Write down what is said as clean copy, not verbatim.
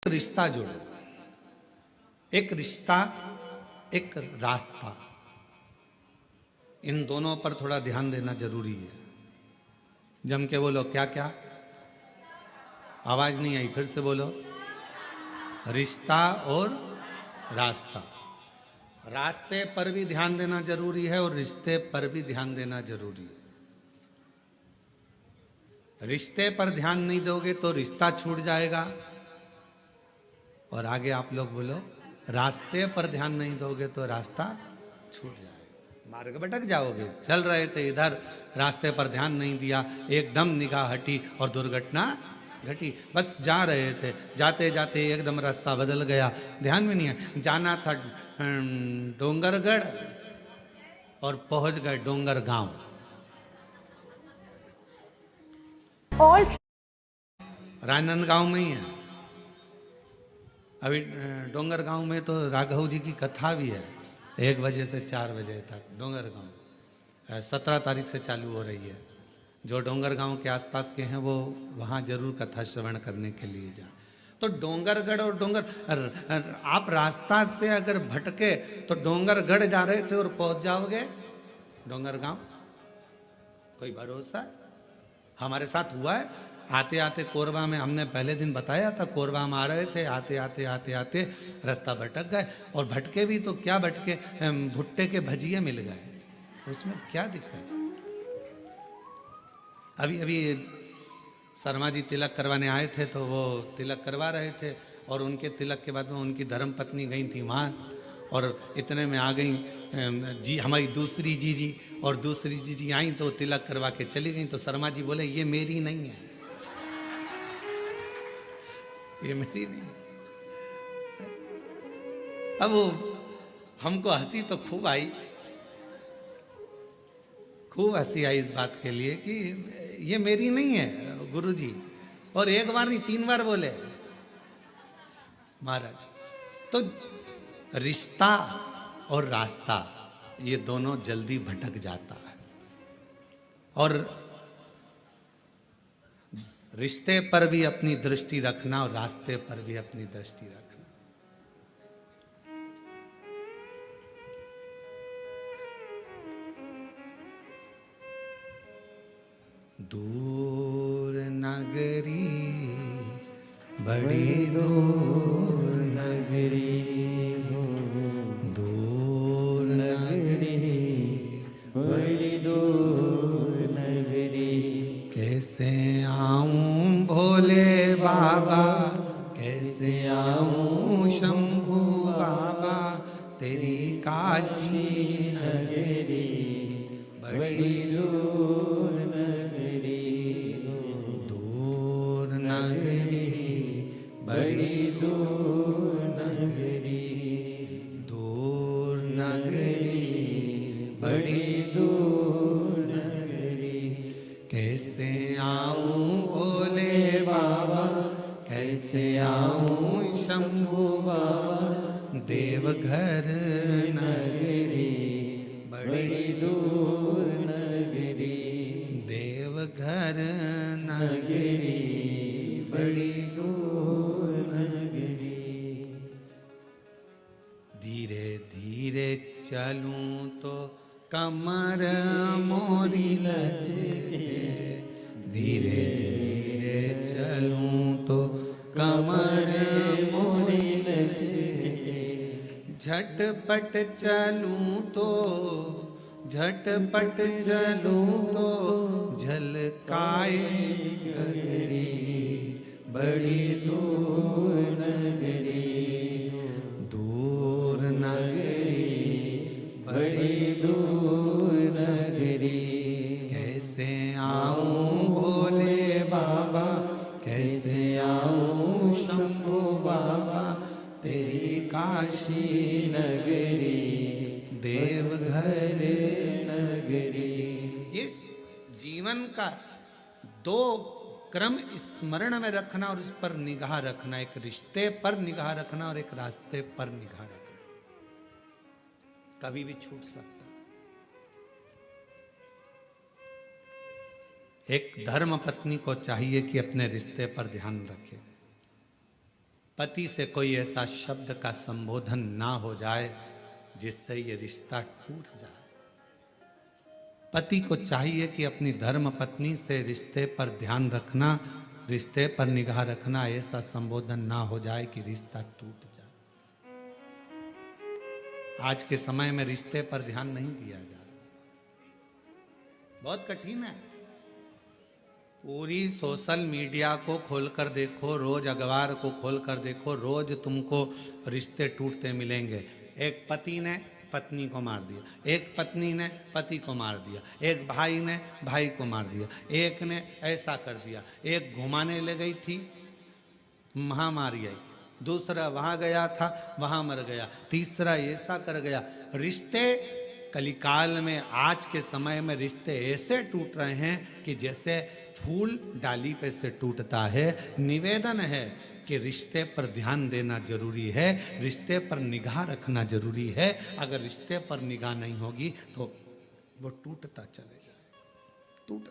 रिश्ता जोड़ो, एक रिश्ता, एक रास्ता, इन दोनों पर थोड़ा ध्यान देना जरूरी है। जम के बोलो, क्या क्या? आवाज नहीं आई, फिर से बोलो। रिश्ता और रास्ता। रास्ते पर भी ध्यान देना जरूरी है और रिश्ते पर भी ध्यान देना जरूरी है। रिश्ते पर ध्यान नहीं दोगे तो रिश्ता छूट जाएगा, और आगे आप लोग बोलो, रास्ते पर ध्यान नहीं दोगे तो रास्ता छूट जाएगा, मार्ग भटक जाओगे। चल रहे थे इधर, रास्ते पर ध्यान नहीं दिया, एकदम निगाह हटी और दुर्घटना घटी। बस जा रहे थे, जाते जाते एकदम रास्ता बदल गया, ध्यान में नहीं है। जाना था डोंगरगढ़ और पहुंच गए डोंगर गांव। राजनांदगांव में ही है। अभी डोंगर गांव में तो राघव जी की कथा भी है, 1 बजे से 4 बजे तक। डोंगर गांव 17 तारीख से चालू हो रही है। जो डोंगर गांव के आसपास के हैं वो वहाँ जरूर कथा श्रवण करने के लिए जाए। तो डोंगरगढ़ और आप रास्ता से अगर भटके तो डोंगरगढ़ जा रहे थे और पहुंच जाओगे डोंगर गांव। कोई भरोसा है? हमारे साथ हुआ है। आते आते कोरबा में, हमने पहले दिन बताया था, कोरबा में आ रहे थे, आते आते आते आते रास्ता भटक गए। और भटके भी तो क्या भटके, भुट्टे के भजिए मिल गए, उसमें क्या दिक्कत। अभी अभी शर्मा जी तिलक करवाने आए थे, तो वो तिलक करवा रहे थे और उनके तिलक के बाद में उनकी धर्म पत्नी गई थी वहाँ, और इतने में आ गई जी हमारी दूसरी जीजी, और दूसरी जीजी आई तो तिलक करवा के चली गई। तो शर्मा जी बोले, ये मेरी नहीं है, ये मेरी नहीं है। अब वो हमको हंसी तो खूब आई, खूब हंसी आई इस बात के लिए कि ये मेरी नहीं है गुरुजी। और 1 बार नहीं 3 बार बोले महाराज। तो रिश्ता और रास्ता ये दोनों जल्दी भटक जाता है, और रिश्ते पर भी अपनी दृष्टि रखना और रास्ते पर भी अपनी दृष्टि रखना। दूर नगरी, बड़ी दूर नगरी, दूर नगरी, बड़ी दूर नगरी। कैसे आऊं भोले बाबा, कैसे आऊं शंभू बाबा, तेरी काशी नगरी बड़ी दूर नगरी, दूर नगरी, बड़ी दूर नगरी, दूर नगरी, बड़ी दूर नगरी। कैसे आऊं भोले बाबा, कैसे आऊं शंभू बाबा, देवघर नगरी बड़ी दूर नगरी, देवघर नगरी बड़ी दूर नगरी। धीरे धीरे चलूं तो कमर मोरी लचके, धीरे धीरे चलूं तो कमर मोरी लचके, झटपट चलूं तो, झटपट चलूं तो झलकाए गगरी बड़ी दूर नगरी, दूर नगरी, बड़ी दूर नगरी। कैसे आऊं भोले बाबा, कैसे आऊं शंभू बाबा, तेरी काशी नगरी देवघर नगरी। ये जीवन का 2 क्रम स्मरण में रखना और इस पर निगाह रखना, एक रिश्ते पर निगाह रखना और एक रास्ते पर निगाह रखना, कभी भी छूट सकता। एक धर्म पत्नी को चाहिए कि अपने रिश्ते पर ध्यान रखे, पति से कोई ऐसा शब्द का संबोधन ना हो जाए जिससे ये रिश्ता टूट जाए। पति को चाहिए कि अपनी धर्म पत्नी से रिश्ते पर ध्यान रखना, रिश्ते पर निगाह रखना, ऐसा संबोधन ना हो जाए कि रिश्ता टूट जाए। आज के समय में रिश्ते पर ध्यान नहीं दिया जा रहा, बहुत कठिन है। पूरी सोशल मीडिया को खोलकर देखो, रोज अखबार को खोलकर देखो, रोज तुमको रिश्ते टूटते मिलेंगे। एक पति ने पत्नी को मार दिया, एक पत्नी ने पति को मार दिया, एक भाई ने भाई को मार दिया, एक ने ऐसा कर दिया, एक घुमाने ले गई थी वहाँ मार गई, दूसरा वहाँ गया था वहाँ मर गया, तीसरा ऐसा कर गया। रिश्ते कलिकाल में, आज के समय में रिश्ते ऐसे टूट रहे हैं कि जैसे फूल डाली पे से टूटता है। निवेदन है कि रिश्ते पर ध्यान देना जरूरी है, रिश्ते पर निगाह रखना जरूरी है। अगर रिश्ते पर निगाह नहीं होगी तो वो टूटता चले जाए, टूट